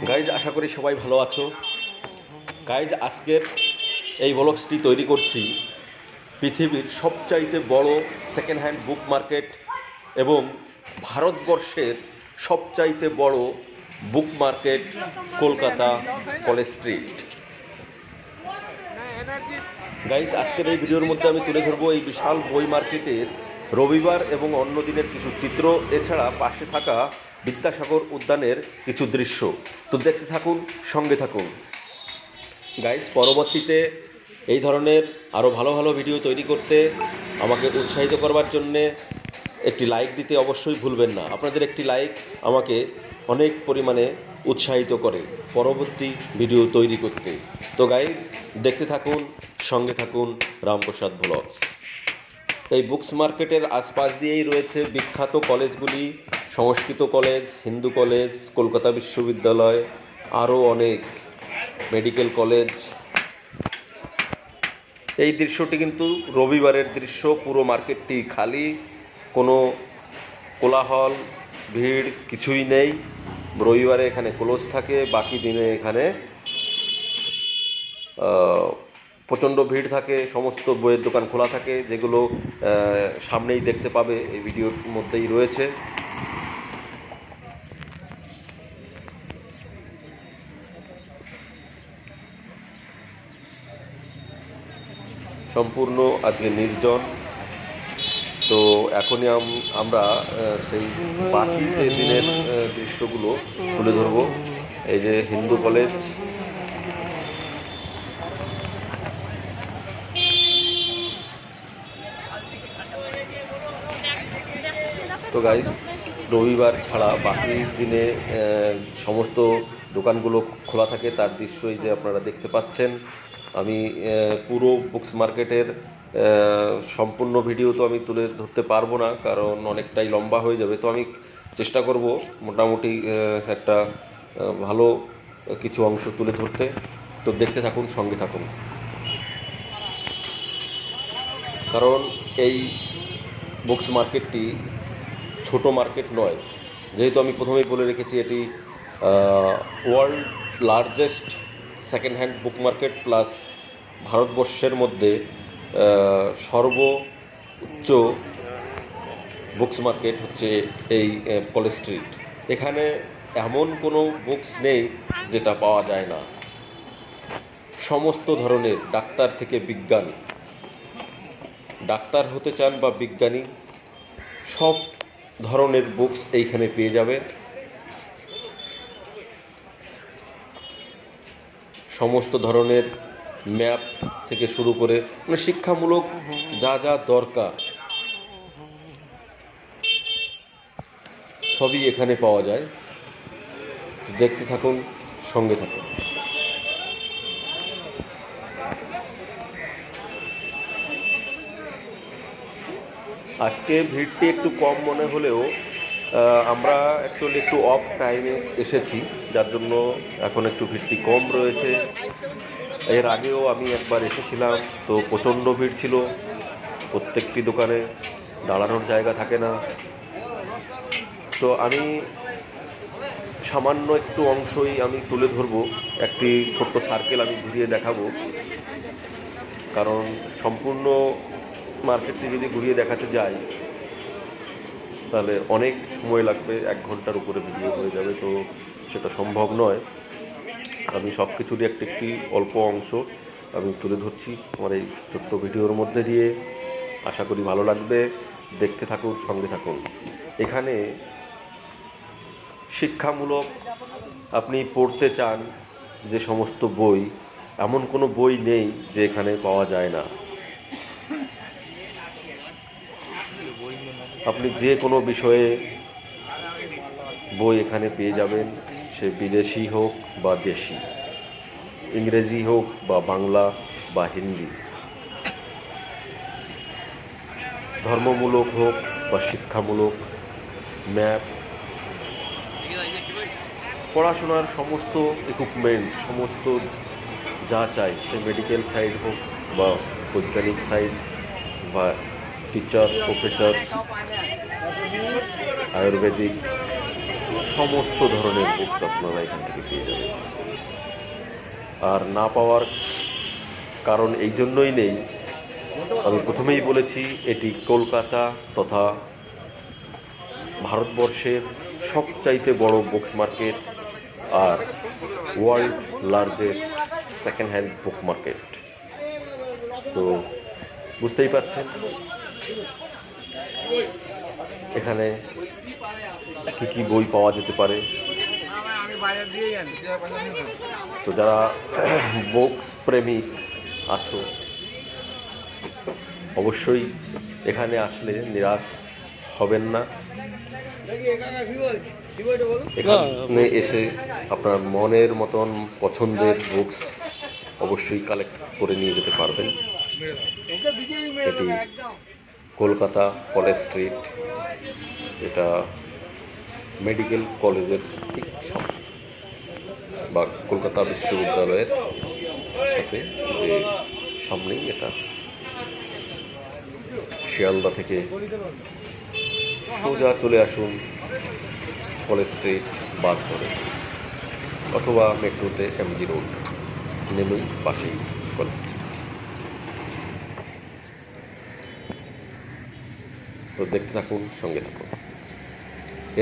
Guys, আশা করি সবাই ভালো আছো। গাইজ, আজকের এই ব্লগসটি তৈরি করছি পৃথিবীর সবচাইতে বড় সেকেন্ড হ্যান্ড বুক মার্কেট এবং ভারতবর্ষের সবচাইতে বড় book market Kolkata College Street. Guys, আজকের এই ভিডিওর মধ্যে আমি তুলে ধরবো এই বিশাল বই মার্কেটের রবিবার এবং অন্য দিনের কিছু চিত্র, এছাড়া পাশে থাকা বিদ্যাসাগর উদ্যানের কিছু দৃশ্য। তো দেখতে থাকুন, সঙ্গে থাকুন। গাইজ, পরবর্তীতে এই ধরনের আরও ভালো ভালো ভিডিও তৈরি করতে আমাকে উৎসাহিত করবার জন্যে একটি লাইক দিতে অবশ্যই ভুলবেন না। আপনাদের একটি লাইক আমাকে অনেক পরিমাণে উৎসাহিত করে পরবর্তী ভিডিও তৈরি করতে। তো গাইজ, দেখতে থাকুন, সঙ্গে থাকুন রামপ্রসাদ ব্লগস। এই বুকস মার্কেটের আশপাশ দিয়েই রয়েছে বিখ্যাত কলেজগুলি, সংস্কৃত কলেজ, হিন্দু কলেজ, কলকাতা বিশ্ববিদ্যালয়, আরও অনেক মেডিকেল কলেজ। এই দৃশ্যটি কিন্তু রবিবারের দৃশ্য। পুরো মার্কেটটি খালি, কোনো কোলাহল ভিড় কিছুই নেই। রবিবারে এখানে ক্লোজ থাকে, বাকি দিনে এখানে প্রচণ্ড ভিড় থাকে। সমস্ত বইয়ের দোকান খোলা থাকে, যেগুলো সামনেই দেখতে পাবে, এই ভিডিওর মধ্যেই রয়েছে। সম্পূর্ণ আজকে নির্জন। তো এখনই আমরা সেই বাকি যে দিনের দৃশ্যগুলো তুলে ধরবো। এই যে হিন্দু কলেজ, তো গাইজ, রবিবার ছাড়া বাকি দিনে সমস্ত দোকানগুলো খোলা থাকে, তার দৃশ্যই যে আপনারা দেখতে পাচ্ছেন। আমি পুরো বুকস মার্কেটের সম্পূর্ণ ভিডিও তো আমি তুলে ধরতে পারবো না, কারণ অনেকটাই লম্বা হয়ে যাবে। তো আমি চেষ্টা করব মোটামুটি একটা ভালো কিছু অংশ তুলে ধরতে। তো দেখতে থাকুন, সঙ্গে থাকুন। কারণ এই বুকস মার্কেটটি ছোট মার্কেট নয়, যেহেতু আমি প্রথমেই বলে রেখেছি এটি ওয়ার্ল্ড লার্জেস্ট সেকেন্ড হ্যান্ড বুক মার্কেট প্লাস ভারতবর্ষের মধ্যে সর্বোচ্চ বুকস মার্কেট হচ্ছে এই কলেজ স্ট্রিট। এখানে এমন কোনো বুকস নেই যেটা পাওয়া যায় না। সমস্ত ধরনের, ডাক্তার থেকে বিজ্ঞান, ডাক্তার হতে চান বা বিজ্ঞানী, সব ধরনের বুকস এইখানে পেয়ে যাবে। সমস্ত ধরনের ম্যাপ থেকে শুরু করে মানে শিক্ষামূলক যা যা দরকার সবই এখানে পাওয়া যায়। দেখতে থাকুন, সঙ্গে থাকুন। আজকে ভিড়টি একটু কম মনে হলেও আমরা অ্যাকচুয়ালি একটু অফ টাইমে এসেছি, যার জন্য এখন একটু ভিড়টি কম রয়েছে। এর আগেও আমি একবার এসেছিলাম, তো প্রচণ্ড ভিড় ছিল। প্রত্যেকটি দোকানে দাঁড়ানোর জায়গা থাকে না। তো আমি সামান্য একটু অংশই আমি তুলে ধরবো, একটি ছোট্ট সার্কেল আমি ঘুরিয়ে দেখাবো। কারণ সম্পূর্ণ মার্কেটটি যদি ঘুরিয়ে দেখাতে যাই তাহলে অনেক সময় লাগবে, 1 ঘন্টার উপরে ভিডিও হয়ে যাবে, তো সেটা সম্ভব নয়। আমি সব কিছুরই একটি অল্প অংশ আমি তুলে ধরছি আমার এই ছোট্ট ভিডিওর মধ্যে দিয়ে। আশা করি ভালো লাগবে, দেখতে থাকুন, সঙ্গে থাকুন। এখানে শিক্ষামূলক আপনি পড়তে চান যে সমস্ত বই, এমন কোনো বই নেই যে এখানে পাওয়া যায় না। আপনি যে কোনো বিষয়ে বই এখানে পেয়ে যাবেন, সে বিদেশি হোক বা দেশি, ইংরেজি হোক বা বাংলা বা হিন্দি, ধর্মমূলক হোক বা শিক্ষামূলক, ম্যাপ, পড়াশোনার সমস্ত ইকুইপমেন্ট, সমস্ত যা চাই, সে মেডিকেল সাইড হোক বা বৈজ্ঞানিক সাইড বা টিচার, প্রফেসর, আয়ুর্বেদিক, সমস্ত ধরনের বুকস আপনারা এখান থেকে পেয়ে যাবেন। আর না পাওয়ার কারণ এই জন্যই নেই, আমি প্রথমেই বলেছি এটি কলকাতা তথা ভারতবর্ষের সবচাইতে বড় বুকস মার্কেট আর ওয়ার্ল্ড লার্জেস্ট সেকেন্ড হ্যান্ড বুক মার্কেট। তো বুঝতেই পারছেন এখানে কি কি বই পাওয়া যেতে পারে। তো যারা বুকস প্রেমিক আছো অবশ্যই এখানে আসলে নিরাশ হবেন না। এখানে এসে আপনার মনের মতন পছন্দের বুকস অবশ্যই কালেক্ট করে নিয়ে যেতে পারবেন। এটি কলকাতা কলেজ স্ট্রিট, এটা মেডিকেল কলেজের ঠিক সামনে বা কলকাতা বিশ্ববিদ্যালয়ের সাথে যে সামনেই এটা। শিয়ালদা থেকে সোজা চলে আসুন কলেজ স্ট্রিট বাস ধরে, অথবা মেট্রোতে এমজি রোড নেমেই পাশেই কলেজ স্ট্রিট। তো দেখতে থাকুন, সঙ্গে থাকুন।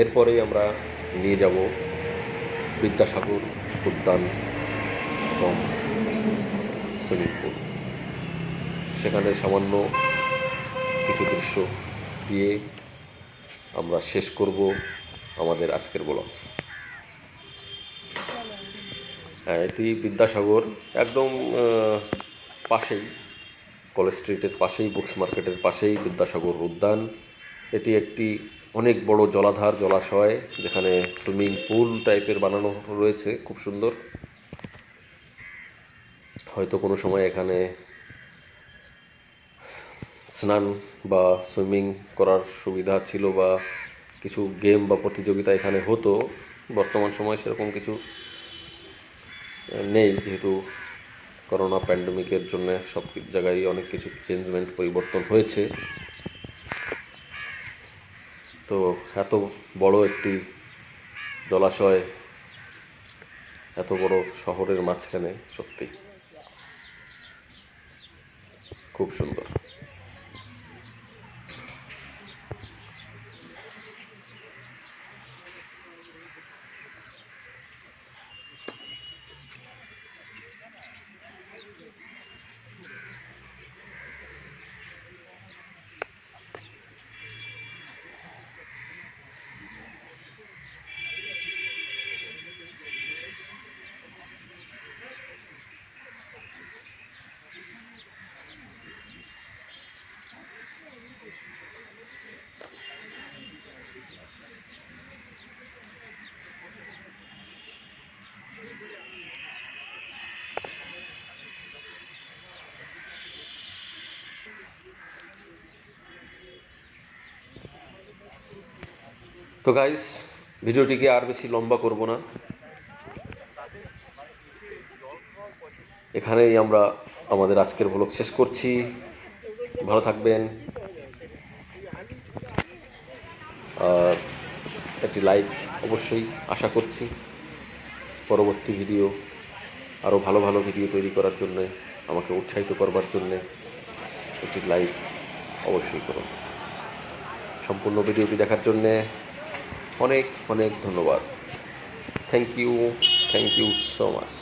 এরপরেই আমরা নিয়ে যাব বিদ্যাসাগর উদ্যান এবং সুইমিং পুল। সেখানে সামান্য কিছু দৃশ্য দিয়ে আমরা শেষ করব আমাদের আজকের ব্লগস। এটি বিদ্যাসাগর একদম পাশেই, কলেজ স্ট্রিটের পাশেই, বুকস মার্কেটের পাশেই বিদ্যাসাগর উদ্যান। এটি একটি অনেক বড় জলাধার, জলাশয়, যেখানে সুইমিং পুল টাইপের বানানো রয়েছে, খুব সুন্দর। হয়তো কোনো সময় এখানে স্নান বা সুইমিং করার সুবিধা ছিল বা কিছু গেম বা প্রতিযোগিতা এখানে হতো। বর্তমান সময়ে সেরকম কিছু নেই, যেহেতু করোনা প্যান্ডেমিকের জন্য সব জায়গায় অনেক কিছু চেঞ্জমেন্ট, পরিবর্তন হয়েছে। তো এত বড় একটি জলাশয় এত বড় শহরের মাঝখানে সত্যি খুব সুন্দর। তো গাইস, ভিডিওটিকে আর বেশি লম্বা করব না, এখানেই আমরা আমাদের আজকের ব্লগ শেষ করছি। ভালো থাকবেন, আর একটি লাইক অবশ্যই আশা করছি। পরবর্তী ভিডিও, আরও ভালো ভালো ভিডিও তৈরি করার জন্যে, আমাকে উৎসাহিত করবার জন্যে একটি লাইক অবশ্যই করুন। সম্পূর্ণ ভিডিওটি দেখার জন্যে অনেক অনেক ধন্যবাদ। Thank you so much.